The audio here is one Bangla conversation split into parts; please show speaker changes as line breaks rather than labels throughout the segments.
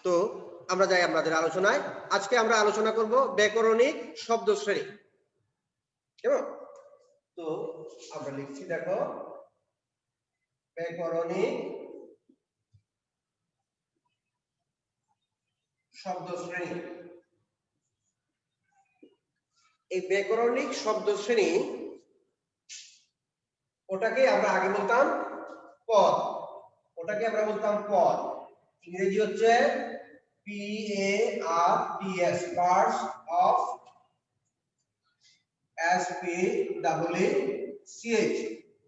তো আমরা যাই আমাদের আলোচনায়। আজকে আমরা আলোচনা করব ব্যাকরণিক শব্দ শ্রেণী। কেমন? তো আমরা লিখছি, দেখো, ব্যাকরণিক শব্দ শ্রেণী। এই ব্যাকরণিক শব্দ শ্রেণী, ওটাকে আমরা আগে বলতাম পদ। ওটাকে আমরা বলতাম পদ। ইংরেজি হচ্ছে PARTS, parts of, SPEECH,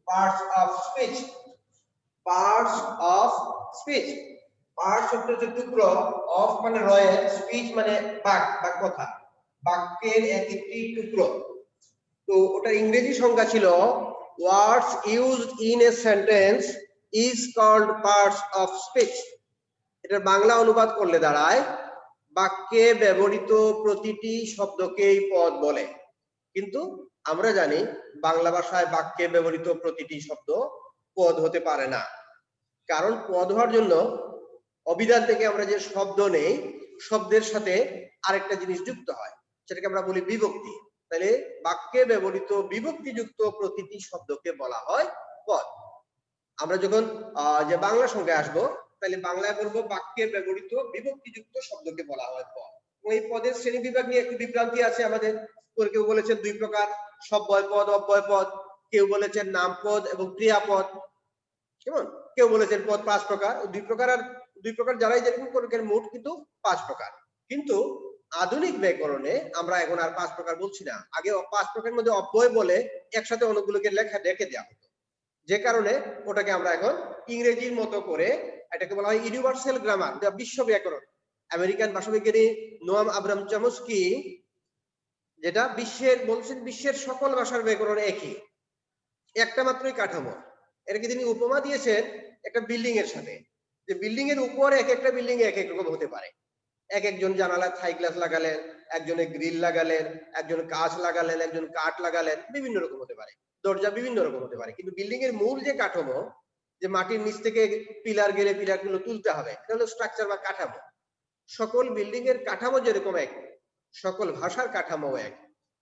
parts of speech. Parts of speech, parts হচ্ছে টুকরো, অফ মানে রয়েল, স্পিচ মানে বাক বা কথা, বাক্যের এক একটি টুকরো। তো ওটার ইংরেজি সংজ্ঞা ছিল words used in a sentence is called parts of speech. এটার বাংলা অনুবাদ করলে দাঁড়ায় বাক্যে ব্যবহৃত প্রতিটি শব্দকেই পদ বলে। কিন্তু আমরা জানি বাংলা ভাষায় বাক্যে ব্যবহৃত প্রতিটি শব্দ পদ হতে পারে না। কারণ পদ হওয়ার জন্য অভিধান থেকে আমরা যে শব্দ নেই, শব্দের সাথে আরেকটা জিনিস যুক্ত হয়, সেটাকে আমরা বলি বিভক্তি। তাহলে বাক্যে ব্যবহৃত বিভক্তিযুক্ত প্রতিটি শব্দকে বলা হয় পদ। আমরা যখন যে বাংলা সংখ্যায় আসবো, তাহলে বাংলায় বলবো বাক্যে ব্যবহৃত বিভক্তিযুক্ত শব্দকে বলা হয় পদ। এই পদের শ্রেণী বিভাগ নিয়ে একটু বিভ্রান্তি আছে আমাদের। কেউ বলেছেন দুই প্রকার, সব্যয় পদ, অব্যয় পদ। কেউ বলেছেন নামপদ এবং ক্রিয়াপদ। কেমন? কেউ বলেছেন পদ 5 প্রকার। দুই প্রকার যারাই যেরকম করে, মোট কিন্তু 5 প্রকার। কিন্তু আধুনিক ব্যাকরণে আমরা এখন আর 5 প্রকার বলছি না। আগে 5 প্রকারের মধ্যে অব্যয় বলে একসাথে অনেকগুলোকে রেখে দেওয়া হতো, যে কারণে ওটাকে আমরা এখন ইংরেজির মতো করে এটাকে বলা হয় ইউনিভার্সাল গ্রামার, বিশ্ব ব্যাকরণ। আমেরিকান ভাষাবিজ্ঞানী নোয়াম আব্রাম চমস্কি যেটা বিশ্বের সকল ভাষার ব্যাকরণ একই, একটা মাত্রই কাঠামো। এটাকে তিনি উপমা দিয়েছেন একটা বিল্ডিং এর সাথে, যে বিল্ডিং এর উপর এক একটা বিল্ডিং এক এক রকম হতে পারে। একজন জানালায় থাই গ্লাস লাগালেন, একজনে গ্রিল লাগালেন, একজন কাঁচ লাগালেন, একজন কাঠ লাগালেন, বিভিন্ন রকম হতে পারে। দরজা বিভিন্ন রকম হতে পারে। কিন্তু বিল্ডিং এর মূল যে কাঠামো, যে মাটির নিচ থেকে পিলার গেলে পিলারগুলো তুলতে হবে, এটা হলো স্ট্রাকচার বা কাঠামো। সকল বিল্ডিং এর কাঠামো যেরকম এক, সকল ভাষার কাঠামো এক।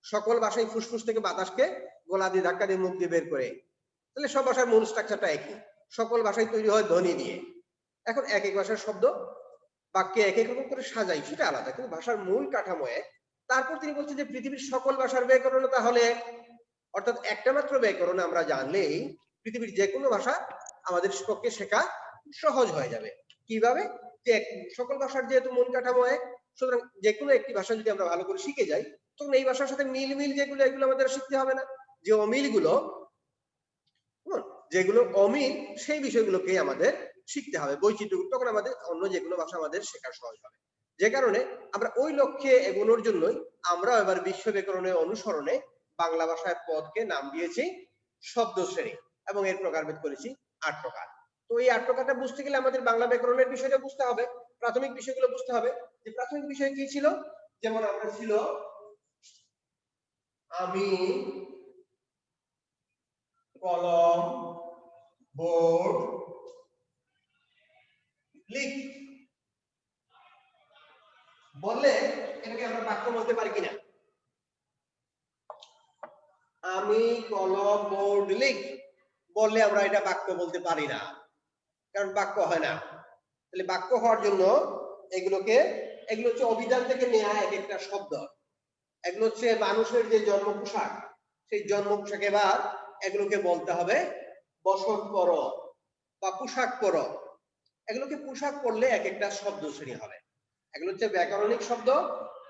সকল ভাষায় ফুসফুস থেকে বাতাসকে গলা দিয়ে ধাক্কা দিয়ে মুখ দিয়ে বের করে। তাহলে সব ভাষার মূল স্ট্রাকচারটা একই। সকল ভাষায় তৈরি হয় ধ্বনি দিয়ে। এখন এক এক ভাষার শব্দ বাক্যে এক এক রকম করে সাজাই, সেটা আলাদা, কিন্তু ভাষার মূল কাঠামো এক। তারপর তিনি বলছেন যে পৃথিবীর সকল ভাষার ব্যাকরণ তাহলে, অর্থাৎ একটা মাত্র ব্যাকরণ আমরা জানলেই পৃথিবীর যে কোনো ভাষা আমাদের পক্ষে শেখা সহজ হয়ে যাবে। কিভাবে? যে সকল ভাষার যেহেতু মূল কাঠামো এক, সুতরাং যে কোনো একটি ভাষা যদি আমরা ভালো করে শিখে যাই, তখন এই ভাষার সাথে মিল যেগুলো, এগুলো আমাদের শিখতে হবে না। যে অমিলগুলো, যেগুলো অমিল, সেই বিষয়গুলোকে আমাদের শিখতে হবে, বৈচিত্র্য, তখন আমাদের অন্য যেগুলো ভাষা আমাদের শেখা সহজ হবে। যে কারণে আমরা ওই লক্ষ্যে এগোনোর জন্যই আমরা এবার বিশ্ব ব্যাকরণের অনুসরণে বাংলা ভাষায় পদকে নাম দিয়েছি শব্দ শ্রেণী, এবং এর প্রকারভেদ করেছি 8 প্রকার। তো এই 8 প্রকারটা বুঝতে গেলে আমাদের বাংলা ব্যাকরণের বিষয়টা বুঝতে হবে, প্রাথমিক বিষয়গুলো বুঝতে হবে। যে প্রাথমিক বিষয় কি ছিল? যেমন আমরা ছিল আমি, কলম, বোর্ড, লিখ। বললে এটাকে আমরা বাক্য বলতে পারি কিনা? আমি, কলম, বোর্ড, লিখ বললে আমরা এটা বাক্য বলতে পারি না, কারণ বাক্য হয় না। তাহলে বাক্য হওয়ার জন্য এগুলো হচ্ছে অভিধান থেকে নেওয়া এক একটা শব্দ। এগুলো হচ্ছে মানুষের যে জন্ম পোশাক, সেই জন্ম পোশাক। এবার এগুলোকে বলতে হবে বসন পর বা পোশাক পর। এগুলোকে পোশাক পরলে এক একটা শব্দ শ্রেণী হবে। এগুলো হচ্ছে ব্যাকরণিক শব্দ,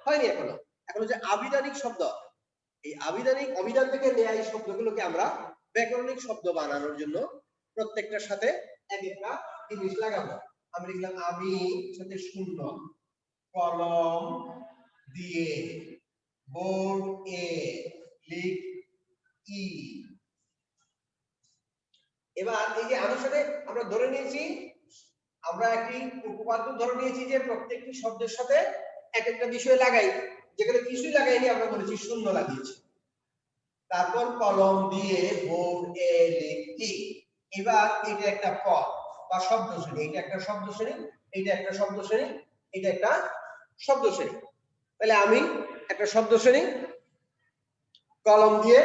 হয়নি এখনো। এখন হচ্ছে আবিধানিক শব্দ। এই অভিধান থেকে নেওয়া এই শব্দগুলোকে আমরা ব্যাকরণিক শব্দ বানানোর জন্য প্রত্যেকটার সাথে এক একটা জিনিস লাগাবো। আমি লিখলাম আমি, সাথে শূন্য, কলম দিয়ে, বোর্ড এ, লিখ ই। এবার এই যে আমার সাথে আমরা ধরে নিয়েছি, আমরা একটি উপপাদ্য ধরে নিয়েছি যে প্রত্যেকটি শব্দের সাথে এক একটা বিষয় লাগাই। যেখানে কিছুই লাগাইনি আমরা বলেছি শূন্য লাগিয়েছি। তারপর কলম দিয়ে, বোর্ড এ, লিখি। এবার এটা একটা পদ বা শব্দ শ্রেণী, এটা একটা শব্দ শ্রেণী, এটা একটা শব্দ শ্রেণী। এটা একটা শব্দ শ্রেণী। তাহলে আমি একটা শব্দ শ্রেণী কলম দিয়ে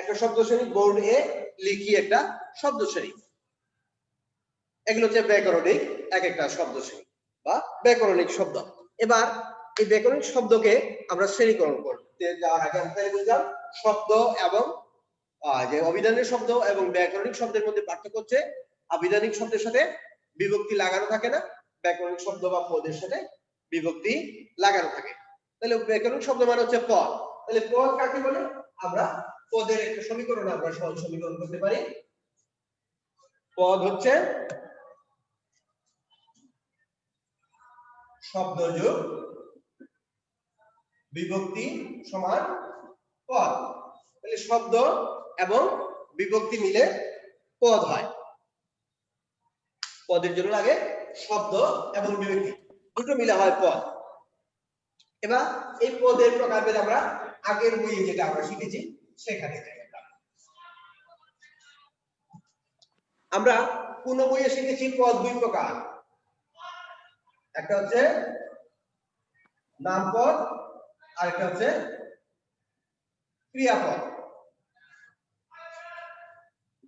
একটা শব্দ শ্রেণী বোর্ড এ লিখি একটা শব্দ শ্রেণী। এগুলো হচ্ছে ব্যাকরণিক এক একটা শব্দ শ্রেণী বা ব্যাকরণিক শব্দ। এবার এই ব্যাকরণিক শব্দকে আমরা শ্রেণীকরণ করতে যাওয়ার আগে আমরা বুঝলাম শব্দ এবং যে অভিধানিক শব্দ এবং ব্যাকরণিক শব্দের মধ্যে পার্থক্য হচ্ছে অভিধানিক শব্দের সাথে বিভক্তি লাগানো থাকে না, ব্যাকরণিক শব্দ বা পদের সাথে বিভক্তি লাগানো থাকে। তাহলে ব্যাকরণিক শব্দ মানে হচ্ছে পদ। তাহলে পদ কাকে বলে? আমরা পদের একটা সমীকরণ আমরা সহজ সমীকরণ করতে পারি। পদ হচ্ছে শব্দ যোগ বিভক্তি সমান পদ। তাহলে শব্দ এবং বিভক্তি মিলে পদ হয়। পদের জন্য লাগে শব্দ এবং বিভক্তি, দুটো মিলে হয় পদ। এবার এই পদের প্রকারভেদ আমরা আগের বইয়ে যেটা আমরা শিখেছি সেখানে যাই। আমরা কোন বইয়ে শিখেছি পদ দুই প্রকার, একটা হচ্ছে নামপদ আর একটা হচ্ছে ক্রিয়াপদ।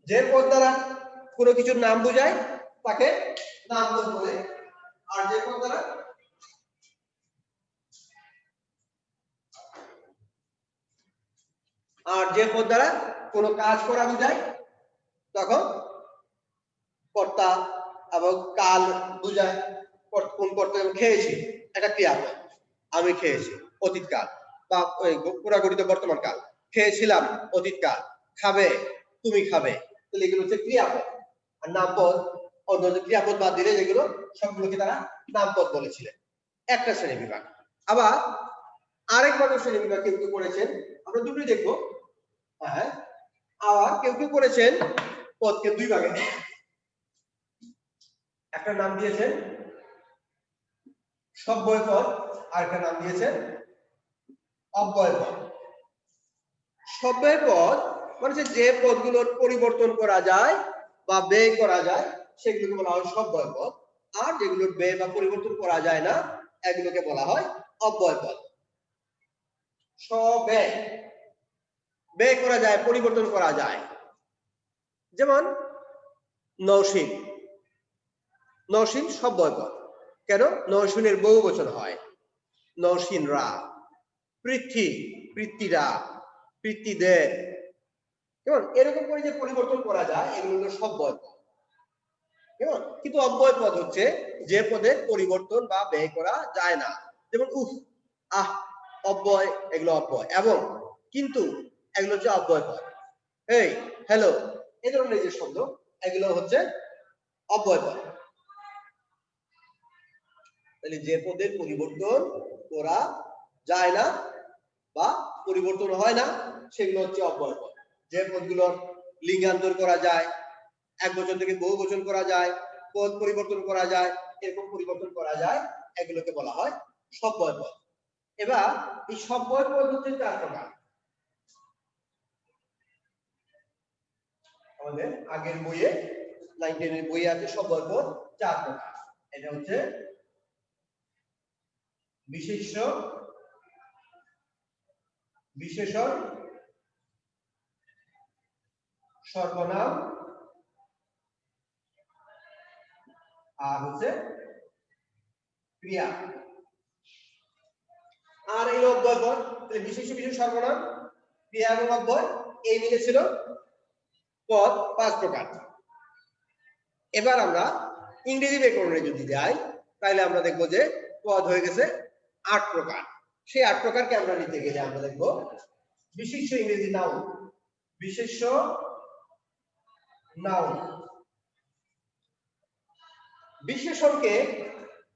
যে পদ দ্বারা কোনো কিছুর নাম বোঝায় তাকে নামপদ বলে, আর যে পদ দ্বারা কোনো কাজ করা বোঝায় তখন কর্তা এবং কাল বোঝায়। কোন কর্তা খেয়েছি একটা ক্রিয়াপদ, আমি খেয়েছি অতীতকাল বা পুরাগঠিত বর্তমান কাল, খেয়েছিলাম অতীতকাল, খাবে তুমি খাবে, তাহলে এগুলো হচ্ছে ক্রিয়াপদ। আর নামপদ অন্য ক্রিয়াপদ বাদ দিলে যেগুলো সবগুলোকে তারা নামপদ বলেছিলেন। একটা শ্রেণী বিভাগ। আবার আরেক ভাবে শ্রেণী বিভাগ কেউ কেউ করেছেন, আমরা দুটোই দেখবো। হ্যাঁ, আবার কেউ কেউ করেছেন পদকে দুই ভাগে, একটা নাম দিয়েছেন সব্যয় পদ আর একটা নাম দিয়েছেন অব্যয় পদ। সব্যয় পদ মানে যে পদগুলোর পরিবর্তন করা যায় বা ব্যয় করা যায় সেগুলোকে বলা হয় সব্যয় পদ, আর যেগুলোর ব্যয় বা পরিবর্তন করা যায় না এগুলোকে বলা হয় অব্যয় পদ। সব্যয় ব্যয় করা যায়, পরিবর্তন করা যায়, যেমন নৌশীল। নৌশীল সব্যয় পদ। কেন? নৌশীলের বহু বচন হয়, নৌশীনরা। পৃথ্বী, পৃথ্বীরা, পৃথ্বীদের। কেমন এরকম করে যে পরিবর্তন করা যায় এগুলো হলো সব্যয় পদ। কেমন? কিন্তু অব্যয় পদ হচ্ছে যে পদের পরিবর্তন বা ব্যয় করা যায় না, যেমন উফ, আহ, অব্যয়, এগুলো অব্যয়। এবং কিন্তু এগুলো হচ্ছে অব্যয় পদ। এই, হ্যালো, এই ধরনের যে শব্দ এগুলো হচ্ছে অব্যয় পদ। তাহলে যে পদের পরিবর্তন করা যায় না বা পরিবর্তন হয় না সেগুলো হচ্ছে অব্যয় পদ। যে পদগুলোর লিঙ্গান্তর করা যায়, এক বচন থেকে বহু বচন করা যায়, পদ পরিবর্তন করা যায়, এরকম পরিবর্তন করা যায়, এগুলোকে বলা হয় সব্যয় পদ। এবার এই সব্যয় পদ হচ্ছে চার প্রকার। আমাদের আগের বইয়ে 9-10 এর বইয়ে আছে সব্যয় পদ চার প্রকার। এটা হচ্ছে বিশেষ্য, বিশেষণ, সর্বনাম আর হচ্ছে ক্রিয়া। আর এই অব্যয় পদ, বিশেষ্য, বিশেষণ, সর্বনাম, ক্রিয়া এবং অব্যয় এই মিলে ছিল পদ 5 প্রকার। এবার আমরা ইংরেজি ব্যাকরণে যদি যাই তাহলে আমরা দেখবো যে পদ হয়ে গেছে 8 প্রকার। সেই 8 প্রকারকে আমরা নিতে গেলে আমরা দেখবো বিশেষ্য, ইংরেজি নাউন, বিশেষ্য নাউন। বিশেষণকে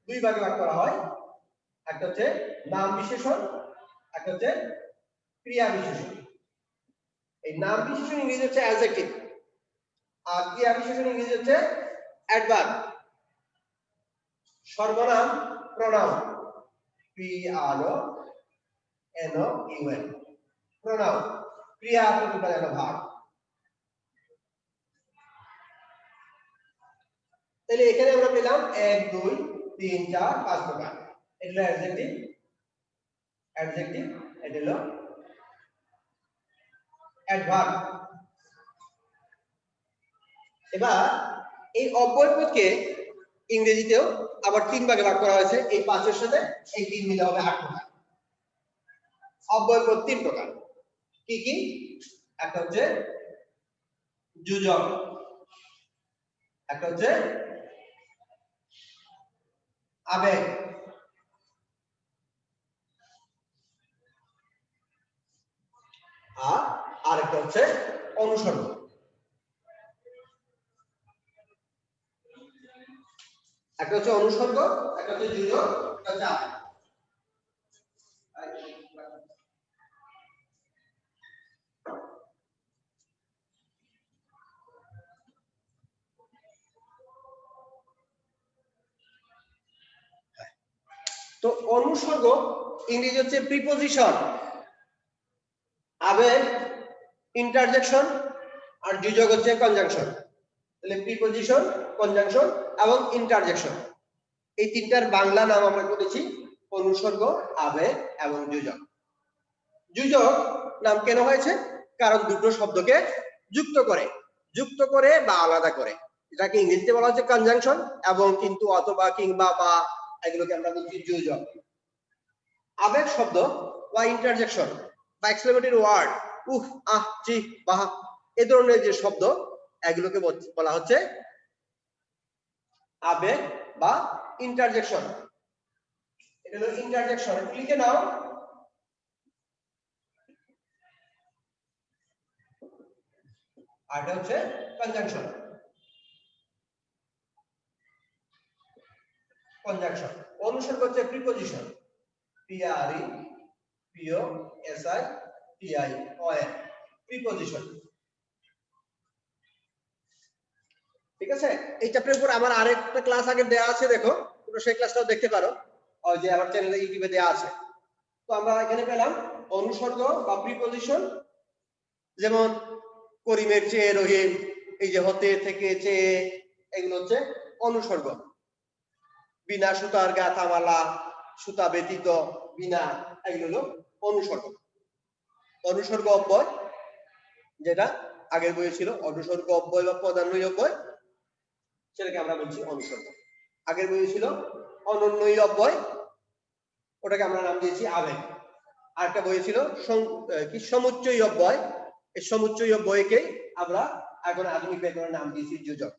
দুই ভাগে ভাগ করা হয়, একটা হচ্ছে নাম বিশেষণ, একটা হচ্ছে ক্রিয়া বিশেষণ। এই নাম বিশেষণ ইংরেজি হচ্ছে অ্যাডজেক্টিভ, আর ক্রিয়া বিশেষণ ইংরেজি হচ্ছে অ্যাডভার্ব। সর্বনাম প্রোনাউন, PRONOUN, প্রোনাউন, ক্রিয়া প্রতিপাদক ভাব। তাহলে এখানে আমরা পেলাম 1 2 3 4 5 প্রকার। এটা অ্যাডজেক্টিভ, এটা হলো অ্যাডভার্ব। এবার এই অব্যয়পদকে ইংরেজিতেও আবার 3 ভাগে ভাগ করা হয়েছে। এই 5 এর সাথে এই 3 মিলে হবে 8 প্রকার। অব্যয়পদ 3 প্রকার। কি কি? একটা হচ্ছে যোজক, একটা হচ্ছে আবেগ, আর আরেকটা হচ্ছে অনুসর্গ। একটা হচ্ছে অনুসর্গ, একটা হচ্ছে যোজক, একটা হচ্ছে আবেগ। তো অনুসর্গ ইংরেজি হচ্ছে প্রিপোজিশন, আবেগ ইন্টারজেকশন, আর যোজক হচ্ছে কনজাংশন। তাহলে প্রিপোজিশন, কনজাংশন এবং ইন্টারজেকশন, এই তিনটার বাংলা নাম আমরা করেছি অনুসর্গ, আবেগ এবং যোজক। যোজক নাম কেন হয়েছে? কারণ দুটো শব্দকে যুক্ত করে বা আলাদা করে, এটাকে ইংরেজিতে বলা হচ্ছে কনজাংশন, এবং কিন্তু অথবা কিংবা বা এগুলোকে আমরা বলছি যোজক। আবেগ শব্দ বা ইন্টারজেকশন বা এক্সক্লেমেটরি ওয়ার্ড, উহ আহ জি বাহ, এই ধরনের যে শব্দ, এগুলোকে বলা হচ্ছে আবেগ বা ইন্টারজেকশন। এটা হলো ইন্টারজেকশন, লিখে নাও। আর এটা হচ্ছে কনজাংশন। অনুসর্গ হচ্ছে প্রিপোজিশন, পিআরই পিও এসআই টিআই ওএন, প্রিপোজিশন। ঠিক আছে? এই চ্যাপ্টারের উপর আমার আরেকটা ক্লাস আগে দেয়া আছে, দেখো তোমরা সেই ক্লাসটাও দেখতে পারো, ওই যে আমার চ্যানেলে ইউটিউবে দেয়া আছে। তো আমরা এখানে পেলাম অনুসর্গ বা প্রিপোজিশন, যেমন করিমের চেয়ে রহিম, এই যে হতে থেকে চেয়ে, এগুলো হচ্ছে অনুসর্গ। বিনা সুতার গাথা মালা, সুতা ব্যতীত, বিনা, এগুলো হলো অনুসর্গ। অনুসর্গ অব্যয়, যেটা আগের বইয়ে ছিল অনুসর্গ অব্যয় বা পদান্বয়ী অব্যয়, সেটাকে আমরা বলছি অনুসর্গ। আগের বইয়ে ছিল অনন্যয়ী অব্যয়, ওটাকে আমরা নাম দিয়েছি আবেগ। আরেকটা বই ছিল কি সমুচ্চয়ী অব্যয়, এই সমুচ্চয়ী অব্যয়কে আমরা এখন আধুনিক ব্যাকরণের নাম দিয়েছি যোজক।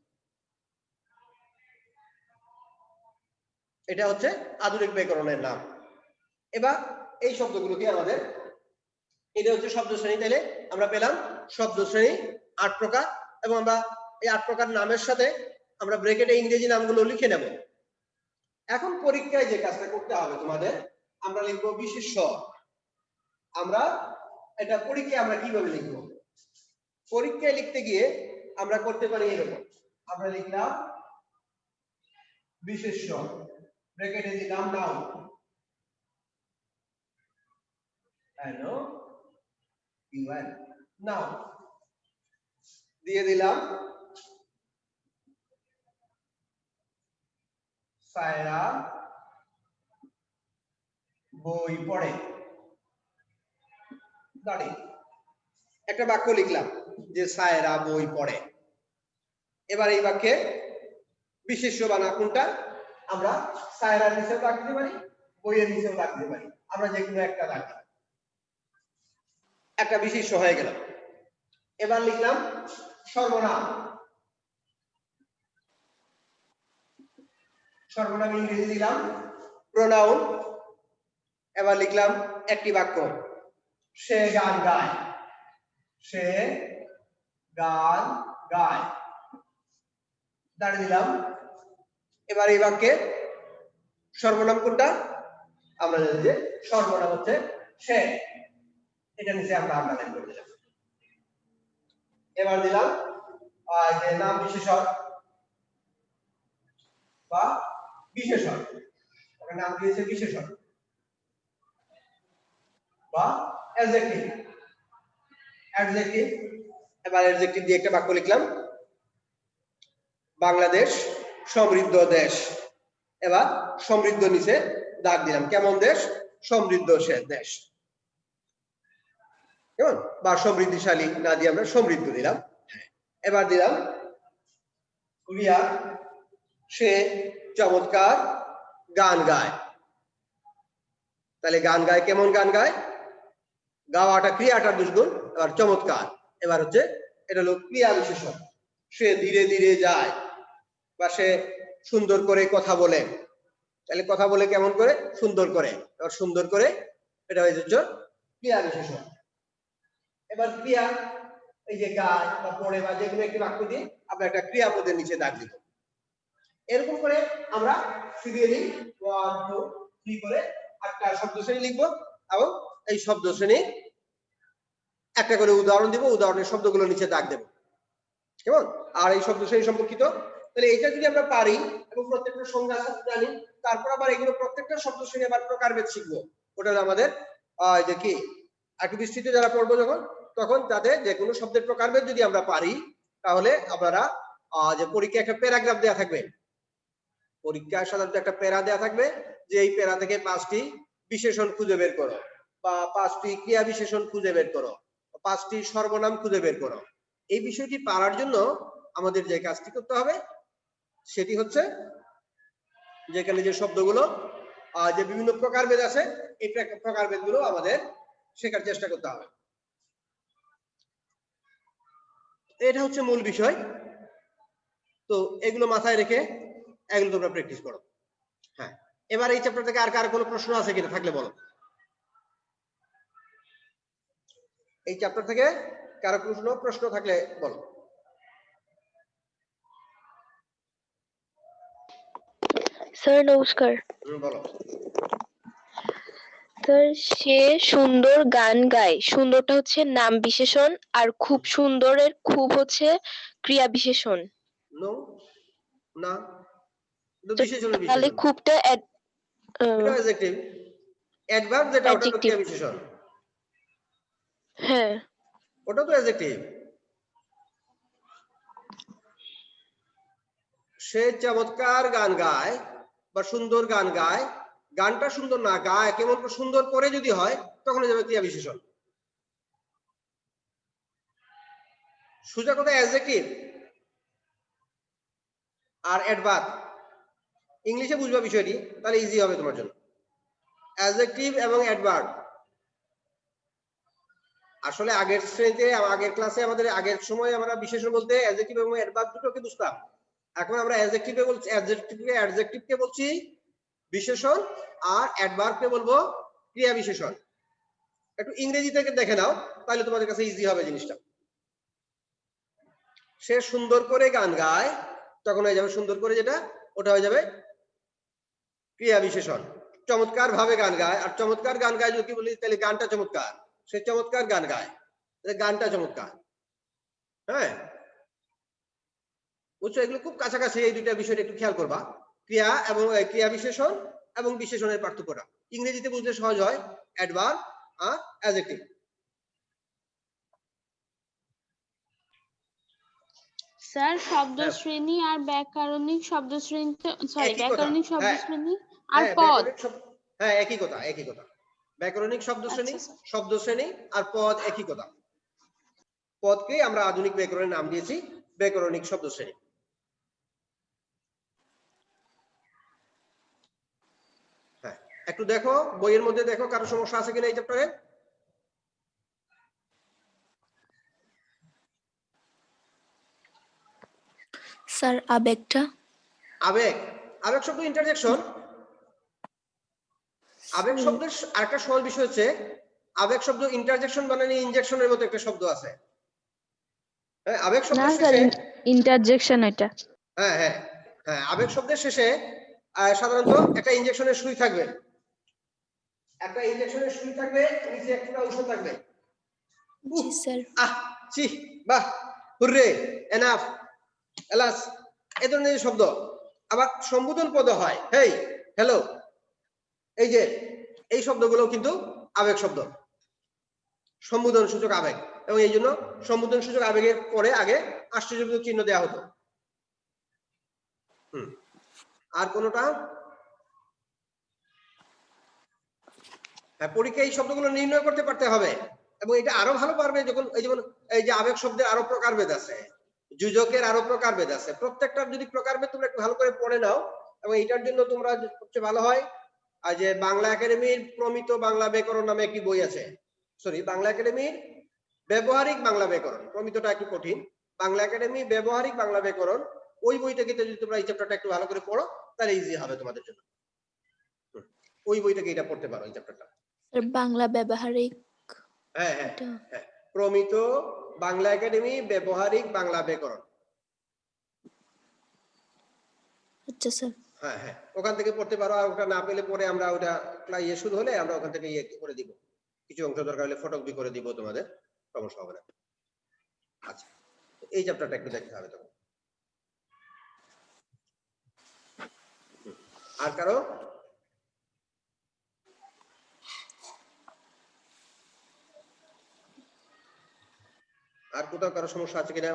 এটা হচ্ছে আধুনিক ব্যাকরণের নাম। এবার এই শব্দগুলোকে আমাদের, এটা হচ্ছে শব্দ শ্রেণী। তাইলে আমরা পেলাম শব্দ শ্রেণী 8 প্রকার, এবং আমরা এই 8 প্রকার নামের সাথে আমরা ব্র্যাকেটে ইংরেজি নামগুলো লিখে নেব। এখন পরীক্ষায় যে কাজটা করতে হবে তোমাদের, আমরা লিখব বিশেষ্য। আমরা এটা পরীক্ষায় আমরা কিভাবে লিখব? পরীক্ষায় লিখতে গিয়ে আমরা করতে পারি এরকম, আমরা লিখলাম বিশেষ্য, ব্র্যাকেটে দিলাম নাউন, NOUN, নাউন দিয়ে দিলাম সায়রা বই পড়ে, দাঁড়ি একটা বাক্য লিখলাম যে সায়রা বই পড়ে। এবার এই বাক্যে বিশেষ্য বা না কোনটা, আমরা সায়রার নিচেও রাখতে পারি, বইয়ের নিচেও রাখতে পারি, আমরা যে কোনো একটা রাখি, একটা বিশেষ্য হয়ে গেল। এবার লিখলাম সর্বনাম। সর্বনাম ইংরেজি দিলাম প্রোনাউন। এবার লিখলাম একটি বাক্য, সে গান গায়, সে গান গায়, দাঁড়িয়ে দিলাম। এবার এই বাক্যে সর্বনাম কোনটা, আমরা জানি যে সর্বনাম হচ্ছে সে, এটা নিচে আমরা আন্ডারলাইন করে দিলাম। এবার দিলাম যে নাম বিশেষণ বা বিশেষণ, ওটা নাম দিয়েছে বিশেষণ বা অ্যাডজেক্টিভ। এবার অ্যাডজেক্টিভ দিয়ে একটা বাক্য লিখলাম, বাংলাদেশ সমৃদ্ধ দেশ, এবার সমৃদ্ধ নিচে দাগ দিলাম, কেমন দেশ? সমৃদ্ধ সে দেশ, কেমন? বা সমৃদ্ধিশালী না দিয়ে আমরা সমৃদ্ধ দিলাম। এবার দিলাম ক্রিয়া, সে চমৎকার গান গায়। তাহলে গান গায়, কেমন গান গায়? গাওয়াটা ক্রিয়াটার দুষ্গুণ, এবার চমৎকার। এবার হচ্ছে এটা হলো ক্রিয়া বিশেষণ। সে ধীরে ধীরে যায়, বা সে সুন্দর করে কথা বলে। তাহলে কথা বলে কেমন করে? সুন্দর করে। এবার সুন্দর করে, এটা হয়ে যাচ্ছে ক্রিয়া বিশেষণ। এবার ক্রিয়া, এই যে গায় বা পড়ে বা যেকোনো একটি বাক্য দিয়ে আমরা একটা ক্রিয়াপদের নিচে দাগ দিব। এরকম করে আমরা সিরিয়ালি 1 2 3 করে একটা শব্দ শ্রেণী লিখবো, এবং এই শব্দ শ্রেণী একটা করে উদাহরণ দিব, উদাহরণের শব্দগুলো নিচে দাগ দেব, কেমন? আর এই শব্দ শ্রেণী সম্পর্কিত, তাহলে এটা যদি আমরা পারি এবং প্রত্যেকটা সংজ্ঞা জানি, তারপর আবার এগুলো প্রত্যেকটা শব্দ শ্রেণী আবার প্রকারভেদ শিখবো। ওটা হলো আমাদের যে কি একটু বিস্তৃত যারা পড়বো যখন, তখন তাতে যে কোনো শব্দের প্রকারভেদ যদি আমরা পারি, তাহলে আপনারা যে পরীক্ষায় একটা প্যারাগ্রাফ দেওয়া থাকবে, পরীক্ষায় সাধারণত একটা প্যারা দেওয়া থাকবে যে এই প্যারা থেকে 5টি বিশেষণ খুঁজে বের করো, বা 5টি ক্রিয়া বিশেষণ খুঁজে বের করো, 5টি সর্বনাম খুঁজে বের করো। এই বিষয়টি পারার জন্য আমাদের যে কাজটি করতে হবে সেটি হচ্ছে, যেখানে যে শব্দগুলো যে বিভিন্ন প্রকারভেদ আছে, এই প্রকারভেদগুলো আমাদের শেখার চেষ্টা করতে হবে। এটা হচ্ছে মূল বিষয়। তো এগুলো মাথায় রেখে এগুলো তোমরা প্র্যাকটিস করো। হ্যাঁ, এবার এই চ্যাপ্টার থেকে আর কার কোনো প্রশ্ন আছে কিনা, থাকলে বলো। এই চ্যাপ্টার থেকে কারো প্রশ্ন থাকলে বলো।
স্যার নমস্কার।
বলো।
স্যার, সে সুন্দর গান গায়, সুন্দরটা হচ্ছে নাম বিশেষণ, আর খুব সুন্দরের খুব হচ্ছে ক্রিয়া বিশেষণ।
নো, না, এটা
তো
বিশেষণের
তাহলে
বিশেষণ,
খুবটা
এটা অ্যাডজেক্টিভ। অ্যাডভার্ব যেটা, ওটা তো ক্রিয়া বিশেষণ।
হ্যাঁ,
ওটা তো অ্যাডজেক্টিভ। সে চমৎকার গান গায় বা সুন্দর গান গায়, গানটা সুন্দর না, গায় কেমন সুন্দর করে যদি হয়, তখন হয়ে যাবে ক্রিয়া বিশেষণ। সোজা কথা অ্যাডজেক্টিভ আর অ্যাডভার্ব ইংলিশে বুঝবা বিষয়টি, তাহলে ইজি হবে তোমার জন্য। অ্যাডজেক্টিভ এবং অ্যাডভার্ব, আসলে আগের শ্রেণীতে, আগের ক্লাসে, আমাদের আগের সময় আমরা বিশেষণ বলতে অ্যাডজেক্টিভ এবং অ্যাডভার্ব দুটোকে বুঝতাম। এখন আমরা অ্যাডজেক্টিভে বলছি, অ্যাডজেক্টিভকে বলছি বিশেষণ, আর অ্যাডভার্বকে বলবো ক্রিয়া বিশেষণ। একটু ইংরেজি থেকে দেখে নাও, তাহলে তোমাদের কাছে ইজি হবে জিনিসটা। সে সুন্দর করে গান গায়, তখন হয়ে যাবে সুন্দর করে, যেটা ওটা হয়ে যাবে ক্রিয়া বিশেষণ। চমৎকার ভাবে গান গায়, আর চমৎকার গান গায় যদি বলি, তাহলে গানটা চমৎকার। সে চমৎকার গান গায়, গানটা চমৎকার। হ্যাঁ, বুঝছো? এগুলো খুব কাছাকাছি, এই দুইটা বিষয়টা একটু খেয়াল করবা। ক্রিয়া এবং ক্রিয়া বিশেষণ এবং বিশেষণের পার্থক্যটা ইংরেজিতে বুঝলে সহজ হয়, অ্যাডভার্ব আর অ্যাডজেক্টিভ।
স্যার, শব্দ শ্রেণী আর ব্যাকরণিক শব্দ শ্রেণীতে, সরি, ব্যাকরণিক শব্দ শ্রেণী আর পদ।
হ্যাঁ, একই কথা, একই কথা। ব্যাকরণিক শব্দ শ্রেণী, শব্দ শ্রেণী আর পদ একই কথা। পদকে আমরা আধুনিক ব্যাকরণের নাম দিয়েছি ব্যাকরণিক শব্দ শ্রেণী। হ্যাঁ, একটু দেখো বইয়ের মধ্যে, দেখো কারো সমস্যা আছে কিনা এই চ্যাপ্টারে।
স্যার, আবেগটা,
আবেগ, আবেগ শব্দ ইন্টারজেকশন। আবেগ শব্দের আরেকটা সহজ বিষয় হচ্ছে, আবেগ শব্দ ইন্টারজেকশন বানানি ইনজেকশনের মতো একটা শব্দ আছে। হ্যাঁ, আবেগ শব্দের শেষে
ইন্টারজেকশন এটা।
হ্যাঁ হ্যাঁ হ্যাঁ, আবেগ শব্দের শেষে সাধারণত একটা ইনজেকশনের সুই থাকবে, একটা ইনজেকশনের সুই থাকবে, নিচে একটা অংশ থাকবে।
জি স্যার।
আহ, ছি, বাহ, হুররে, এনাফ, এলাস, এই ধরনের শব্দ। আবার সম্বোধন পদ হয়, হেই, হ্যালো, এই যে এই শব্দগুলো কিন্তু আবেগ শব্দ, সম্বোধন সূচক আবেগ। এবং এই জন্য সম্বোধন সূচক আবেগের পরে আগে আশ্চর্যবোধক চিহ্ন দেওয়া হতো। আর কোনটা হ্যাঁ, পরীক্ষায় এই শব্দগুলো নির্ণয় করতে পারতে হবে এবং এটা আরো ভালো পারবে যখন এই যেমন এই যে আবেগ শব্দের আরো প্রকারভেদ আছে, যোজকের আরো প্রকারভেদ আছে, প্রত্যেকটার যদি প্রকারভেদ তোমরা একটু ভালো করে পড়ে নাও এবং এটার জন্য তোমরা সবচেয়ে ভালো হয় আর যে বাংলা একাডেমির প্রমিত বাংলা ব্যাকরণ নামে একটি বই আছে, সরি বাংলা একাডেমির ব্যবহারিক বাংলা ব্যাকরণ, প্রমিতটা একটু কঠিন, বাংলা একাডেমি ব্যবহারিক বাংলা ব্যাকরণ, ওই বইটা থেকে যদি তোমরা এই চ্যাপ্টারটা একটু ভালো করে পড়ো তাহলে ইজি হবে তোমাদের জন্য। ওই বইটাকে এটা পড়তে পারো এই চ্যাপ্টারটা।
স্যার বাংলা ব্যবহারিক
হ্যাঁ হ্যাঁ
এটা
হ্যাঁ, প্রমিত বাংলা একাডেমি ব্যবহারিক বাংলা ব্যাকরণ।
আচ্ছা স্যার।
হ্যাঁ হ্যাঁ, ওখান থেকে পড়তে পারো। আর ওটা না পেলে পরে আমরা ওটা ক্লাস শুরু হলে আমরা ওখান থেকে করে দিব, কিছু অংশ দরকার হলে ফটোকপি করে দিব, তোমাদের সমস্যা হবে না। আচ্ছা, এই চ্যাপ্টারটা একটু দেখতে হবে তখন। আর কারো আর কোথাও কারো সমস্যা আছে কিনা?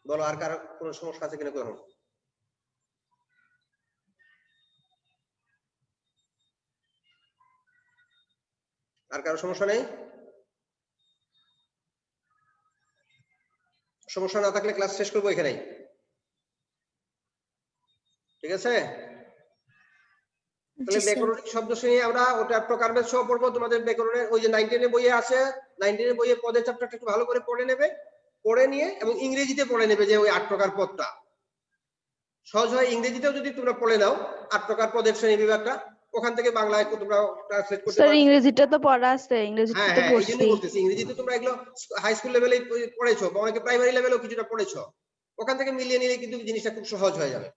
বলো, আর কারো কোনো সমস্যা আছে কিনা? কোনো আর কারো সমস্যা নেই? সমস্যা না থাকলে ক্লাস শেষ করবো এখানেই, ঠিক আছে? তাহলে ব্যাকরণিক শব্দ শ্রেণী আমরা ওটা প্রকারভেদ সহ পড়বো। তোমাদের ব্যাকরণের ওই যে 9-10 এর বইয়ে আছে, 9-10 এর বইয়ে পদের চ্যাপ্টারটা একটু ভালো করে পড়ে নেবে, পড়ে নিয়ে এবং ইংরেজিতে পড়ে নেবে যে ওই 8 প্রকার পদটা সহজ হয়। ইংরেজিতেও যদি তোমরা পড়ে নাও 8 প্রকার পদের শ্রেণী বিভাগটা, ওখান থেকে বাংলায় তোমরা ট্রান্সলেট করতে পারো।
স্যার ইংরেজিটা তো পড়া আছে, ইংরেজিটা
হ্যাঁ
তো
হ্যাঁ, এই জন্যই
পড়ছি।
বলতেছি ইংরেজিতে তোমরা এগুলো হাই স্কুল লেভেলে পড়েছো বা অনেকে প্রাইমারি লেভেলেও কিছুটা পড়েছো, ওখান থেকে মিলিয়ে নিলে কিন্তু জিনিসটা খুব সহজ হয়ে যাবে।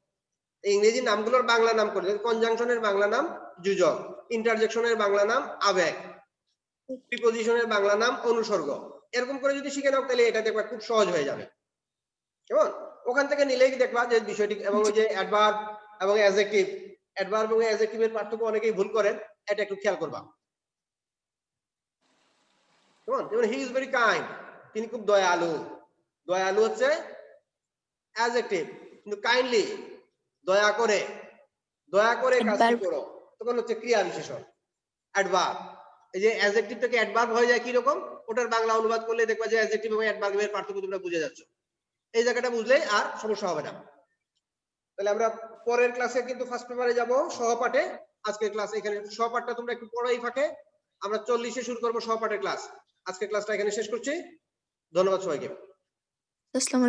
এই ইংরেজি নামগুলোর বাংলা নাম করে, কনজাংশনের বাংলা নাম যোজক, ইন্টারজেকশনের বাংলা নাম আবেগ, প্রিপজিশনের বাংলা নাম অনুসর্গ, এরকম করে যদি শিখে নাও তাহলে এটা দেখবা খুব সহজ হয়ে যাবে। কেমন? ওখান থেকে নিলেই দেখবা যে বিষয়টি, এবং ওই যে অ্যাডভার্ব এবং অ্যাডজেক্টিভ, অ্যাডভার্ব এবং অ্যাডজেক্টিভের পার্থক্য অনেকেই ভুল করেন, এটা একটু খেয়াল করবা। কেমন? যেমন হি ইজ ভেরি কাইন্ড, তিনি খুব দয়ালু, দয়ালু হচ্ছে অ্যাডজেক্টিভ, কিন্তু কাইন্ডলি দয়া করে, দয়া করে কাজটি করো তখন হচ্ছে ক্রিয়া বিশেষণ অ্যাডভার্ব। এই যে অ্যাডজেক্টিভ থেকে অ্যাডভার্ব হয়ে যায় কি রকম, ওটার বাংলা অনুবাদ করলে দেখবা যে অ্যাডজেক্টিভ এবং অ্যাডভার্বের পার্থক্য তোমরা বুঝে যাচ্ছ। এই জায়গাটা বুঝলে আর সমস্যা হবে না। তাহলে আমরা পরের ক্লাসে কিন্তু ফার্স্ট পেপারে যাব সহপাঠে। আজকের ক্লাস এখানে, সহপাঠটা তোমরা একটু পড়াই ফাঁকে, আমরা 40-এ শুরু করব সহপাঠের ক্লাস। আজকের ক্লাসটা এখানে শেষ করছি, ধন্যবাদ সবাইকে।
আসসালামু